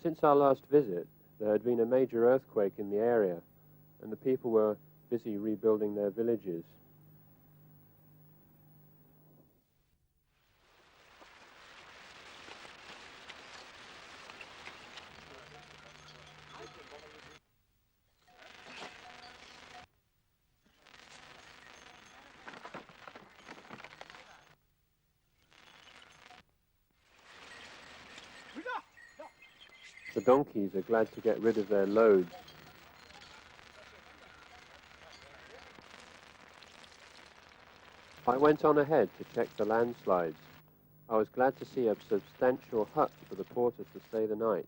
Since our last visit, there had been a major earthquake in the area, and the people were busy rebuilding their villages. The donkeys are glad to get rid of their loads. I went on ahead to check the landslides. I was glad to see a substantial hut for the porters to stay the night.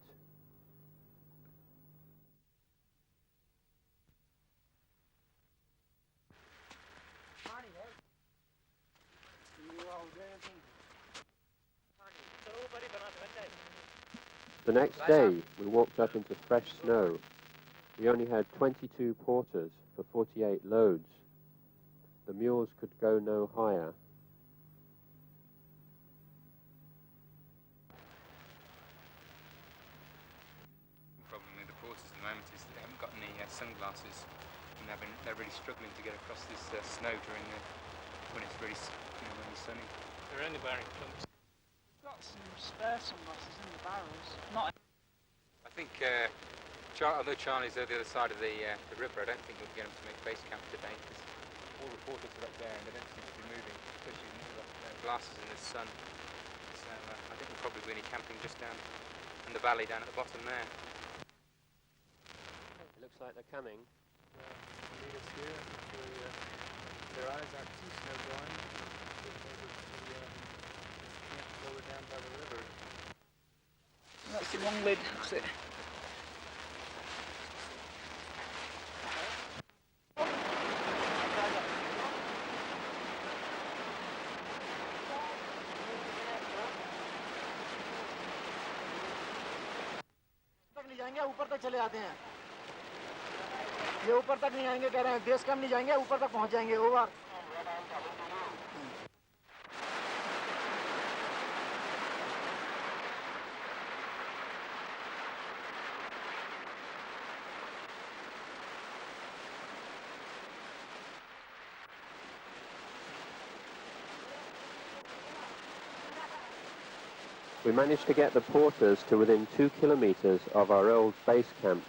The next day, we walked up into fresh snow. We only had 22 porters for 48 loads. The mules could go no higher. The problem with the porters at the moment is that they haven't got any sunglasses, and they're really struggling to get across this snow when it's really, really sunny. They're only wearing clumps. Got some spare sunglasses in the barrels. Not. I think, although Charlie's at the other side of the river, I don't think we'll get him to make base camp today, because all the porters are up there and they don't seem to be moving, especially when they've got glasses in the sun. So I think we'll probably be only camping just down in the valley down at the bottom there. It looks like they're coming. Lead us here. Their eyes aren't too snow blind. They're able to camp lower down by the river. That's the wrong lid. That's it. जाएंगे ऊपर तक चले आते हैं ये ऊपर तक नहीं आएंगे कह रहे हैं बेस कैंप नहीं जाएंगे ऊपर तक पहुंच जाएंगे over We managed to get the porters to within 2 kilometers of our old base camp.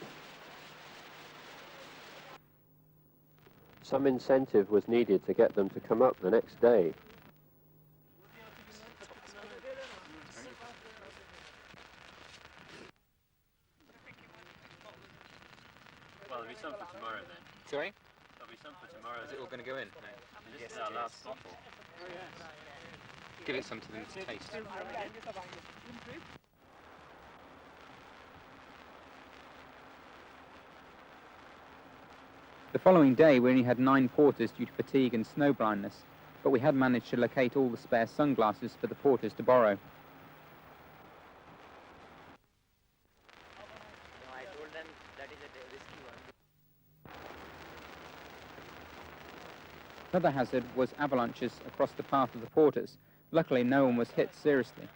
Some incentive was needed to get them to come up the next day. Well, there'll be some for tomorrow then. Sorry? There'll be some for tomorrow. Is it all going to go in? No. This is our last bottle. Give it some to them to taste. The following day we only had 9 porters due to fatigue and snow blindness, but we had managed to locate all the spare sunglasses for the porters to borrow. I told them that is a risky one. Another hazard was avalanches across the path of the porters. Luckily, no one was hit seriously.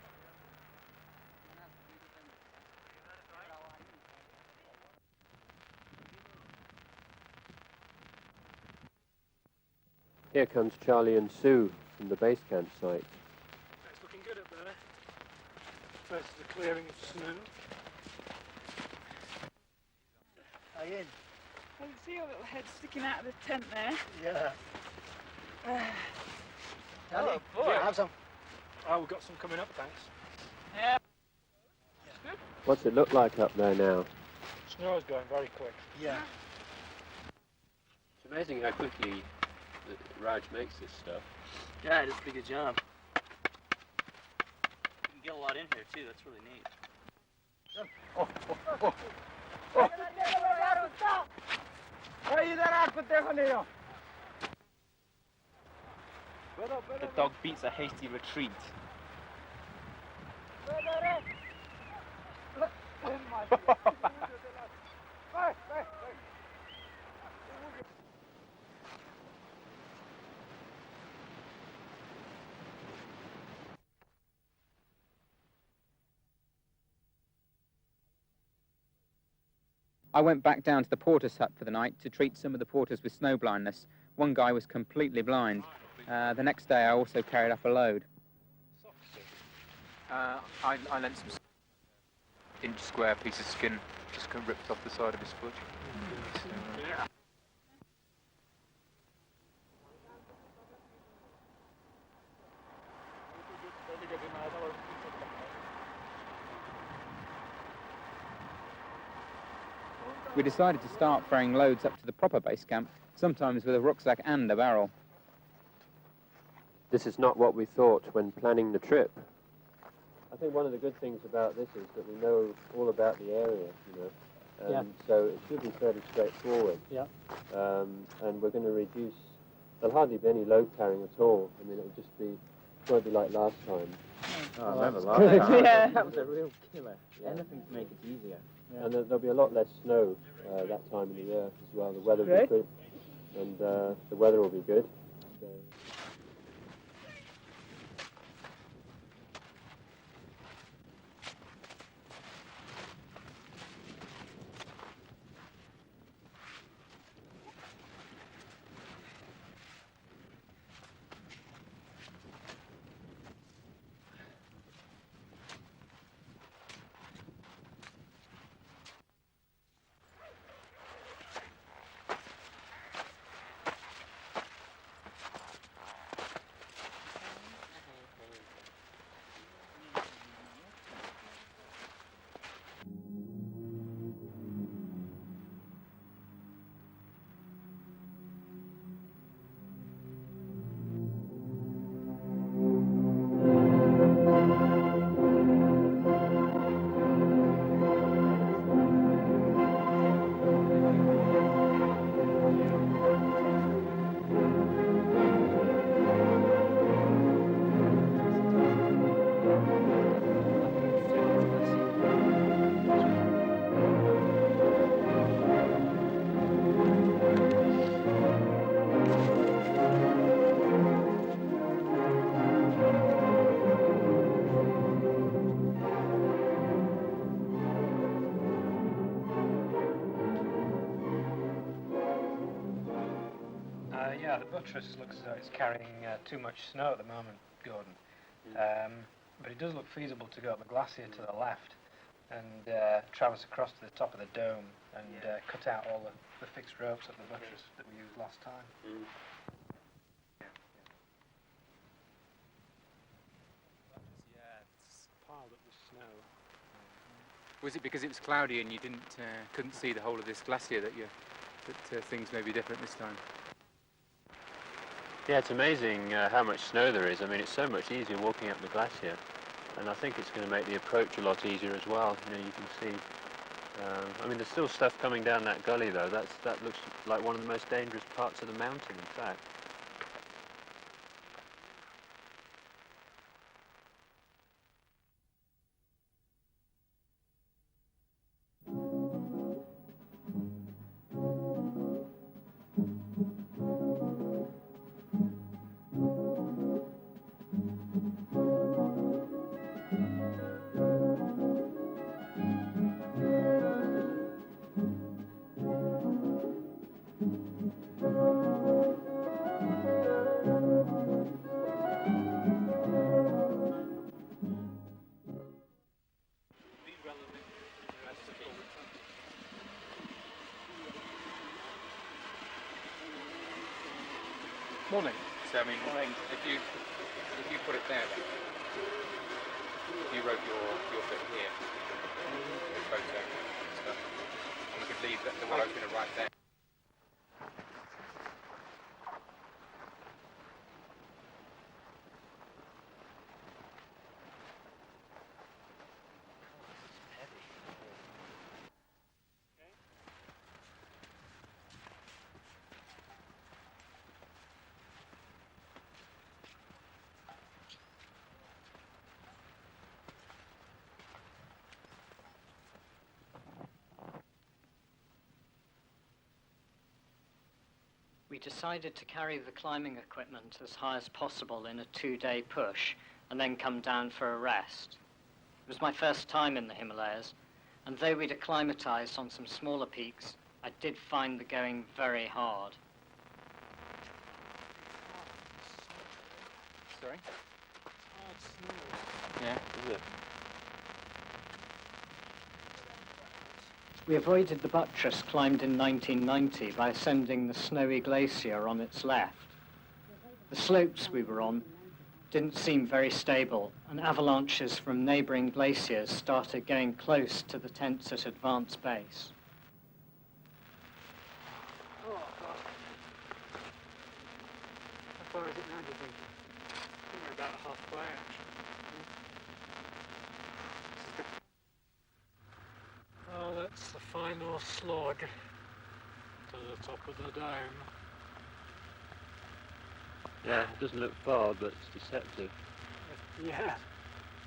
Here comes Charlie and Sue from the base camp site. It's looking good up there. Versus the clearing of snow. again I can see your little head sticking out of the tent there. yeah Oh, boy. yeah, have some Oh, we've got some coming up, thanks. Yeah. What's it look like up there now? Snow is going very quick. yeah It's amazing how quickly Raj makes this stuff. Yeah, it does a pretty good job. You can get a lot in here too, that's really neat. The dog beats a hasty retreat. I went back down to the porter's hut for the night to treat some of the porters with snow blindness. One guy was completely blind. The next day I also carried up a load. I lent some inch square piece of skin, just ripped off the side of his foot. We decided to start ferrying loads up to the proper base camp, sometimes with a rucksack and a barrel. This is not what we thought when planning the trip. I think one of the good things about this is that we know all about the area, you know, so it should be fairly straightforward. Yeah. And we're going to reduce, there'll hardly be any load carrying at all. I mean, it'll just be, it won't be like last time. Oh, I remember last time. Yeah, that was a real killer. Yeah. Anything to make it easier. Yeah. And there'll be a lot less snow that time of the year as well. The weather will be good, and the weather will be good. So. Yeah, the buttress looks as though it's carrying too much snow at the moment, Gordon. But it does look feasible to go up the glacier to the left and traverse across to the top of the dome and cut out all the fixed ropes of the buttress that we used last time. Yeah, it's piled up with snow. Was it because it was cloudy and you couldn't see the whole of this glacier that things may be different this time? Yeah, it's amazing how much snow there is. I mean, it's so much easier walking up the glacier, and I think it's going to make the approach a lot easier as well. You know, you can see. I mean, there's still stuff coming down that gully, though. That looks like one of the most dangerous parts of the mountain, in fact. Morning. So I mean, if you put it there, then if you wrote your bit here, photo and stuff, and we could leave the one I was going to write there. We decided to carry the climbing equipment as high as possible in a 2-day push and then come down for a rest. It was my first time in the Himalayas, and though we'd acclimatised on some smaller peaks, I did find the going very hard. Sorry? Hard snow. Yeah. Is it? We avoided the buttress climbed in 1990 by ascending the snowy glacier on its left. The slopes we were on didn't seem very stable, and avalanches from neighbouring glaciers started getting close to the tents at advanced base. Oh, God. How far is it now, do you think? I think we're about halfway, actually. Oh, that's the final slog to the top of the dome. Yeah, it doesn't look far, but it's deceptive. Yeah,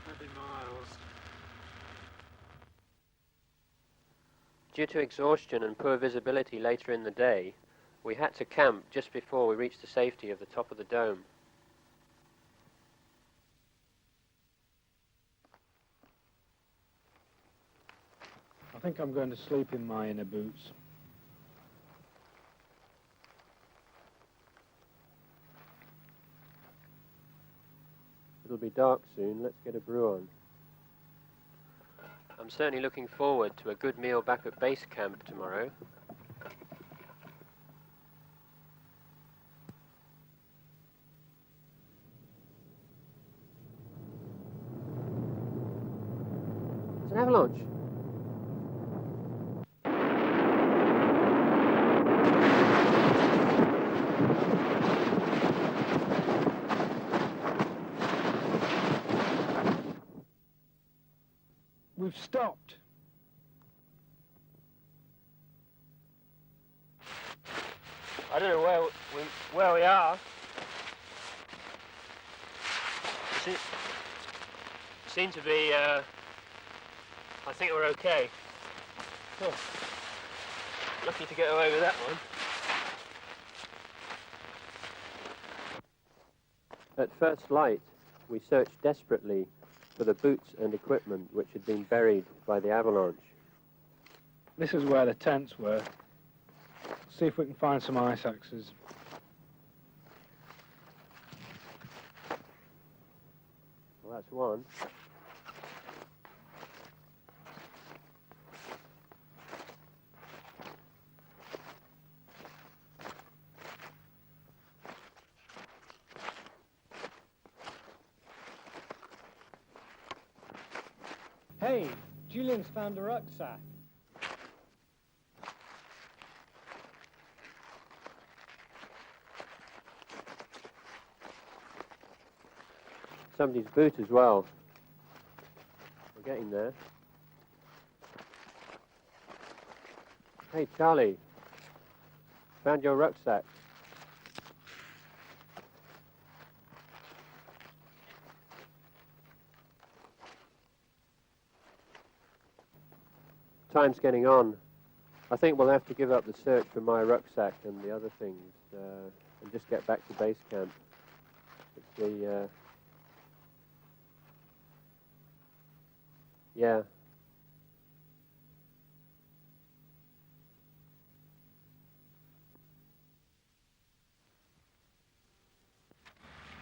maybe miles. Due to exhaustion and poor visibility later in the day, we had to camp just before we reached the safety of the top of the dome. I think I'm going to sleep in my inner boots. It'll be dark soon, let's get a brew on. I'm certainly looking forward to a good meal back at base camp tomorrow. There's an avalanche. We've stopped. I don't know where we are. Seem to be. I think we're okay. Oh. Lucky to get away with that one. At first light, we searched desperately for the boots and equipment which had been buried by the avalanche. This is where the tents were. See if we can find some ice axes. Well, that's one. Hey, Julian's found a rucksack. Somebody's boot as well. We're getting there. Hey, Charlie. Found your rucksack. Time's getting on. I think we'll have to give up the search for my rucksack and the other things and just get back to base camp. It's the yeah.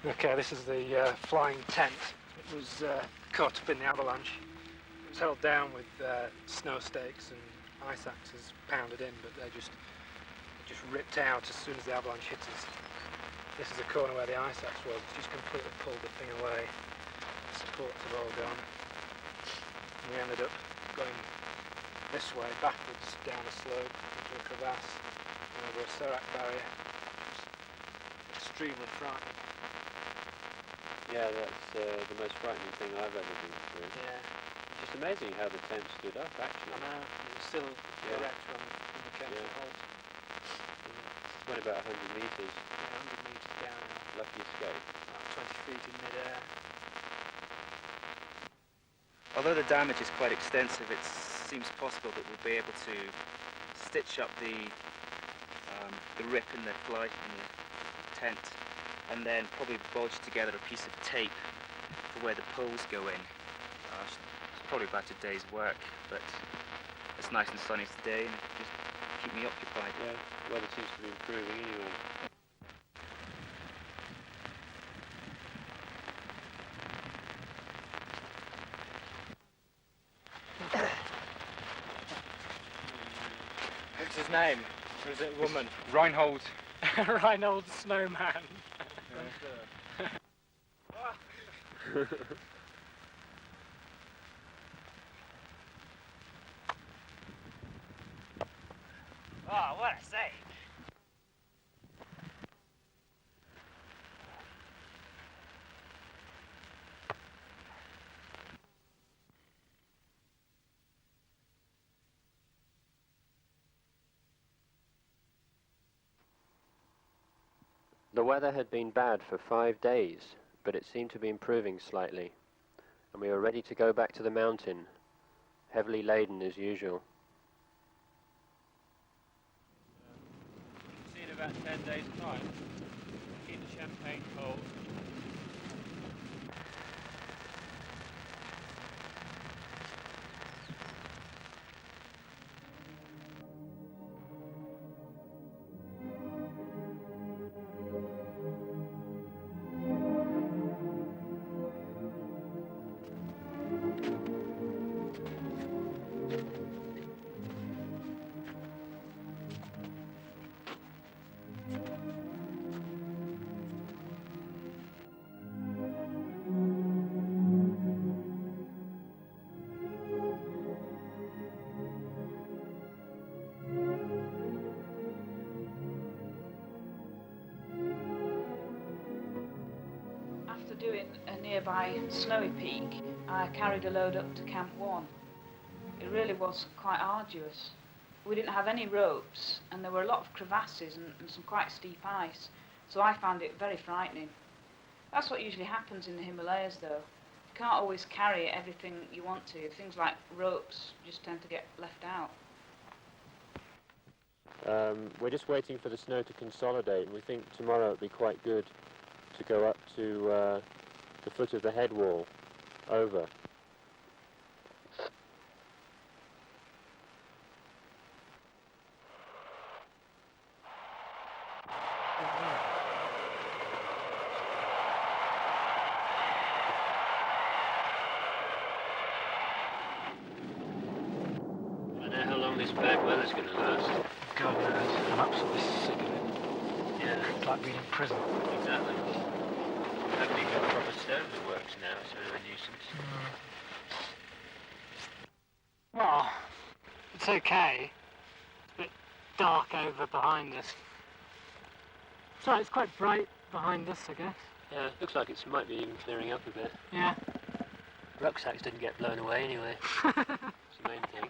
Okay, this is the flying tent. It was caught up in the avalanche. It was held down with snow stakes and ice axes pounded in, but they just ripped out as soon as the avalanche hit us. This is the corner where the ice axe was. It's just completely pulled the thing away. The supports have all gone. And we ended up going this way, backwards, down a slope, into a crevasse, and over a serac barrier, which was extremely frightening. Yeah, that's the most frightening thing I've ever been through. Yeah. It's just amazing how the tent stood up, actually. I know, it was still erect when we came to a halt. It's went about 100 metres. Yeah, 100 metres down, Lucky escape. about 20 feet in mid-air. Although the damage is quite extensive, it seems possible that we'll be able to stitch up the rip in the fly in the tent, and then probably bodge together a piece of tape for where the poles go in. It's probably about a day's work, but it's nice and sunny today, and just keep me occupied. Yeah, weather seems to be improving anyway. What's his name? Or is it a woman? Reinhold. Reinhold Snowman. Oh, what a sight! The weather had been bad for 5 days, but it seemed to be improving slightly, and we were ready to go back to the mountain, heavily laden as usual. See in about 10 days' time. Keep the champagne cold. After doing a nearby snowy peak, I carried a load up to Camp 1. It really was quite arduous. We didn't have any ropes, and there were a lot of crevasses and some quite steep ice, so I found it very frightening. That's what usually happens in the Himalayas, though. You can't always carry everything you want to. Things like ropes just tend to get left out. We're just waiting for the snow to consolidate, and we think tomorrow it'll be quite good to go up to the foot of the head wall, over. I don't know how long this bad weather's going to last. God knows. I'm absolutely sick of it. Yeah, It's like being in prison. exactly. We haven't even got a proper stove that works now, it's sort of a nuisance. Well, it's okay. It's a bit dark over behind us. So it's quite bright behind us, I guess. Yeah, looks like it might be even clearing up a bit. Yeah. Rucksacks didn't get blown away anyway. That's the main thing.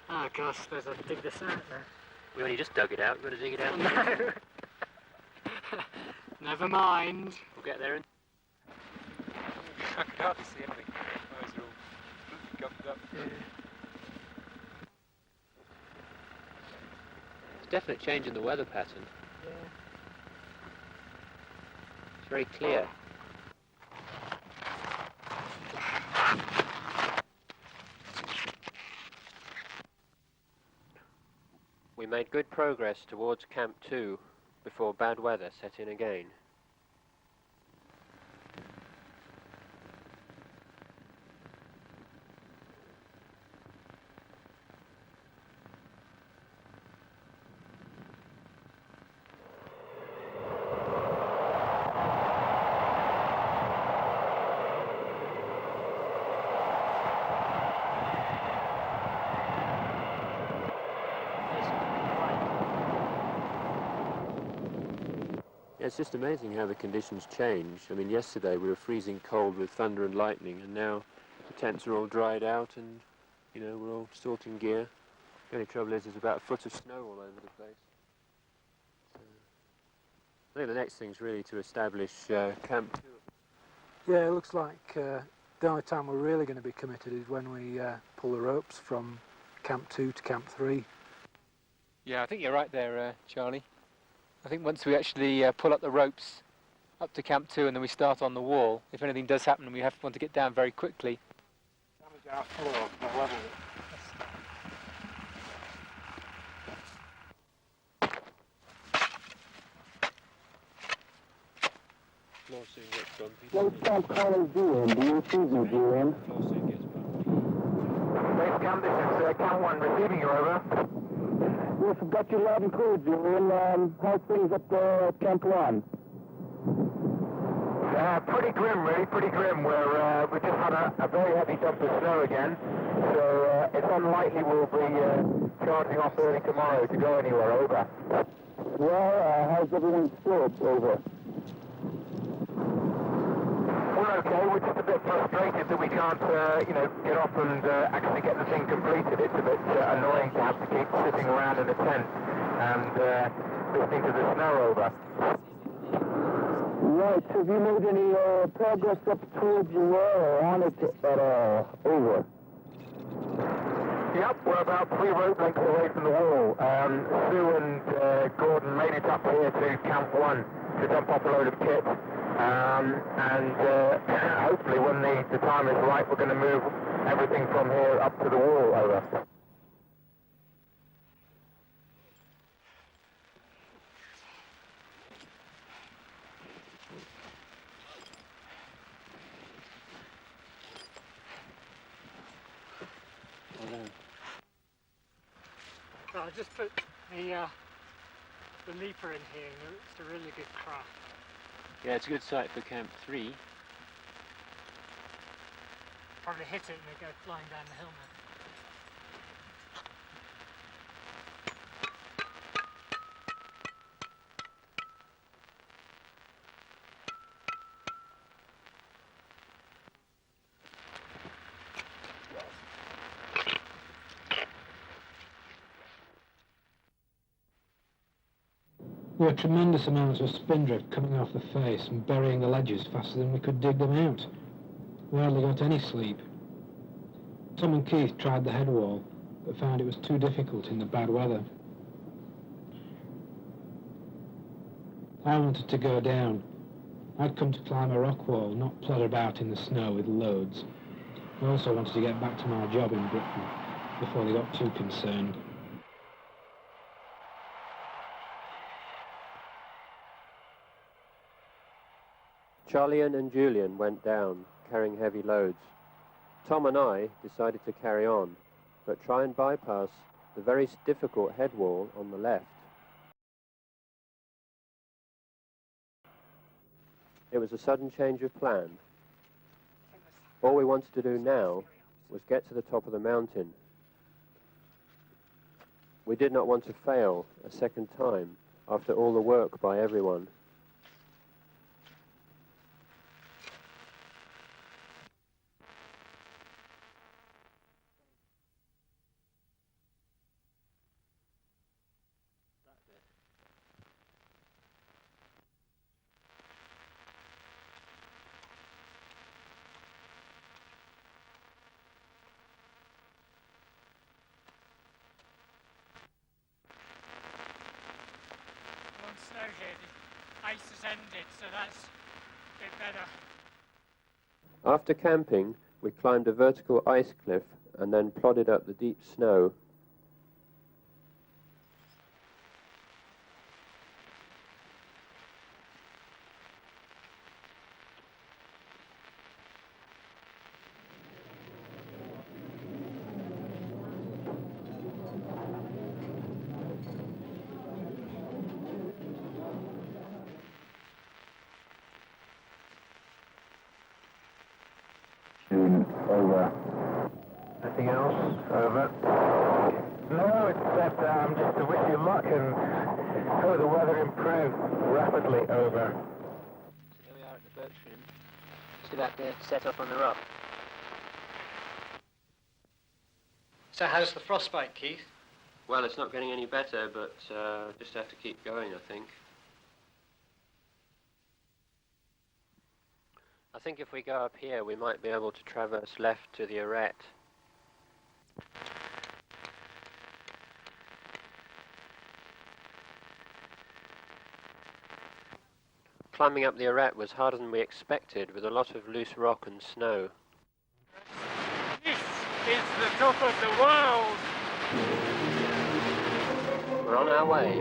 Oh gosh, there's a dig this out there. We only just dug it out, we've got to dig it out. No. Never mind. We'll get there in. I could hardly see anything. My eyes are all gummed up. It's a definite change in the weather pattern. Yeah. It's very clear. We made good progress towards Camp 2 before bad weather set in again. It's just amazing how the conditions change. I mean, yesterday we were freezing cold with thunder and lightning, and now the tents are all dried out and, you know, we're all sorting gear. The only trouble is there's about a foot of snow all over the place. I think the next thing's really to establish Camp 2. Yeah, it looks like the only time we're really going to be committed is when we pull the ropes from Camp 2 to Camp 3. Yeah, I think you're right there, Charlie. I think once we actually pull up the ropes up to Camp 2 and then we start on the wall, if anything does happen and we want to get down very quickly. Damage our floor, the level. floor soon gets bumpy. Base camp callers Julian. Do you see me, Julian? Floor soon gets bumpy. Base camp, this is Camp 1 receiving you, over. Yes, I've got you loud and clear, Julian. How's things up there at Camp 1? Pretty grim, really, pretty grim. We just had a very heavy dump of snow again, so it's unlikely we'll be charging off early tomorrow to go anywhere, over. Well, how's everyone's spirits, over? We're okay, we're just a bit frustrated that we can't, get off and actually get the thing completed. It's a bit annoying to have to keep sitting around in a tent and listening to the snow, over. Right, have you made any progress up towards the wall or on it at all? Over. Yep, we're about 3 rope lengths away from the wall. Sue and Gordon made it up here to Camp 1 to dump off a load of kit. Hopefully when the time is right, we're going to move everything from here up to the wall, over. Well, I just put the leaper in here, and it's a really good craft. Yeah, it's a good site for Camp 3. Probably hit it and they go flying down the hill now. There were tremendous amounts of spindrift coming off the face and burying the ledges faster than we could dig them out. We hardly got any sleep. Tom and Keith tried the head wall, but found it was too difficult in the bad weather. I wanted to go down. I'd come to climb a rock wall, not plod about in the snow with loads. I also wanted to get back to my job in Britain before they got too concerned. Charlie and Julian went down, carrying heavy loads. Tom and I decided to carry on, but try and bypass the very difficult head wall on the left. It was a sudden change of plan. All we wanted to do now was get to the top of the mountain. We did not want to fail a second time after all the work by everyone. Snow here, the ice has ended, so that's a bit better. After camping, we climbed a vertical ice cliff and then plodded up the deep snow. Over. Anything else? Over. No, it's just to wish you luck and hope the weather improves rapidly, over. So here we are at the birch room, just about to set up on the rock. So how's the frostbite, Keith? Well, it's not getting any better, but just have to keep going, I think. I think if we go up here, we might be able to traverse left to the arête. Climbing up the arête was harder than we expected, with a lot of loose rock and snow. This is the top of the world! We're on our way.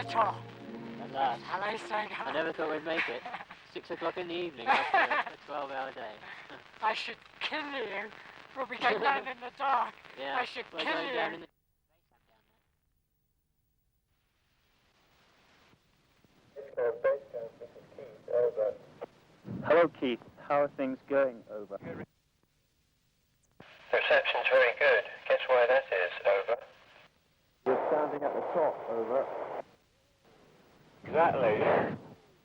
the top. At last. Thalay, Sagar. I never thought we'd make it. 6 o'clock in the evening after a 12-hour day. I should kill you. We'll be going down in the dark. Yeah, I should we're kill going you. down in the... Hello, Keith. How are things going? Over. The reception's very good. Guess why that is? Over. We're standing at the top. Over. Exactly.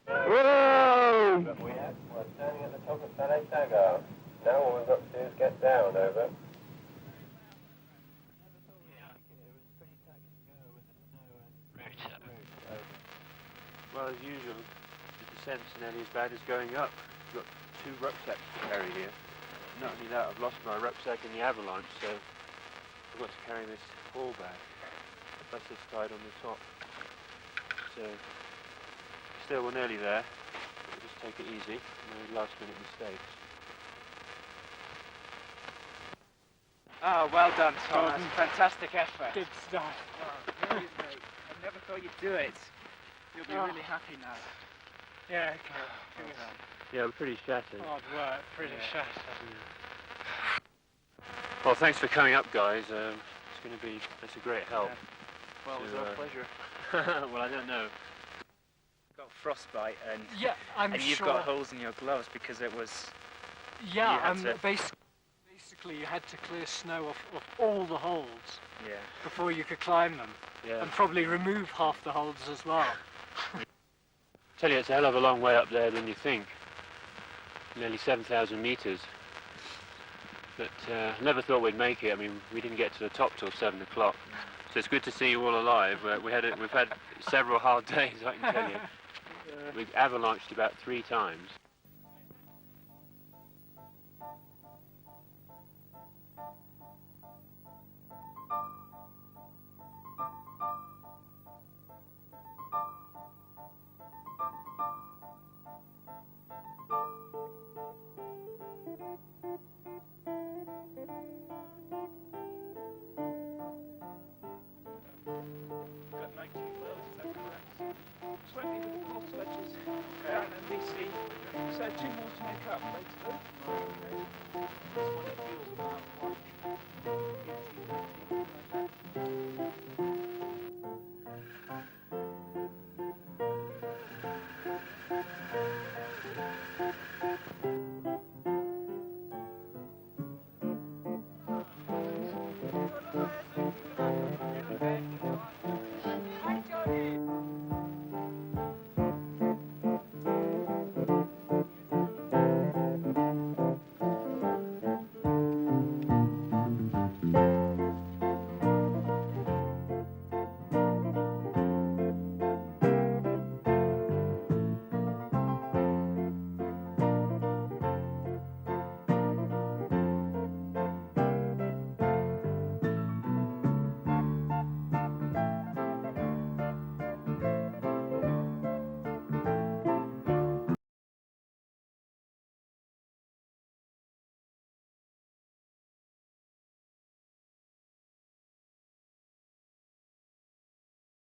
Whoa! But we're standing at the top of Thalay, Sagar. Now all we've got to do is get down. Over. Well, as usual, the descent's nearly as bad as going up. We've got 2 rucksacks to carry here. Not only that, I've lost my rucksack in the avalanche, so I've got to carry this haul bag. Plus it's tied on the top. So, still we're nearly there. We'll just take it easy. No last minute mistakes. Oh, well done, Thomas. Fantastic effort. Good stuff. Oh, brilliant, mate. I never thought you'd do it. You'll be really happy now. Yeah, okay. Well done. Yeah, we're pretty shattered. Hard work, pretty shattered. Well, thanks for coming up, guys. It's a great help. Well, it was So, our pleasure. well, I don't know. Got frostbite and Yeah, I'm and you've sure. got holes in your gloves because it was. Yeah, you had to- basically you had to clear snow off all the holds Yeah. before you could climb them, Yeah. and probably remove half the holds as well. Tell you, it's a hell of a long way up there than you think. Nearly 7,000 metres. But never thought we'd make it. I mean, we didn't get to the top till 7 o'clock. So it's good to see you all alive. We've had several hard days, I can tell you. We've avalanched about 3 times. Got 19 miles, is that correct? 20 with the full sledges. Okay. And then BC. So 2 more to make up later. Okay.